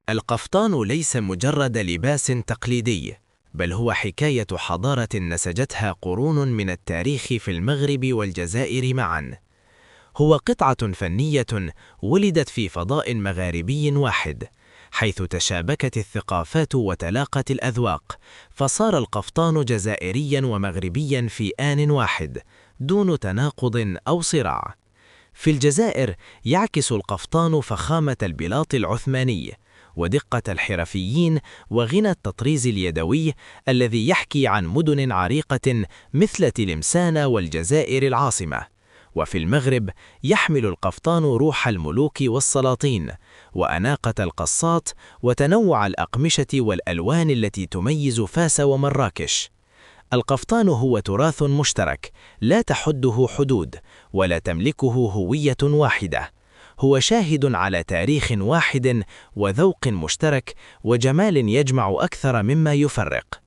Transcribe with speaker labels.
Speaker 1: القفطان ليس مجرد لباس تقليدي، بل هو حكاية حضارة نسجتها قرون من التاريخ في المغرب والجزائر معا. هو قطعة فنية ولدت في فضاء مغاربي واحد، حيث تشابكت الثقافات وتلاقت الأذواق، فصار القفطان جزائريا ومغربيا في آن واحد دون تناقض أو صراع. في الجزائر يعكس القفطان فخامة البلاط العثماني ودقة الحرفيين وغنى التطريز اليدوي الذي يحكي عن مدن عريقة مثل تلمسان والجزائر العاصمة. وفي المغرب يحمل القفطان روح الملوك والسلاطين وأناقة القصات وتنوع الأقمشة والألوان التي تميز فاس ومراكش. القفطان هو تراث مشترك لا تحده حدود ولا تملكه هوية واحدة. هو شاهد على تاريخ واحد وذوق مشترك وجمال يجمع أكثر مما يفرق.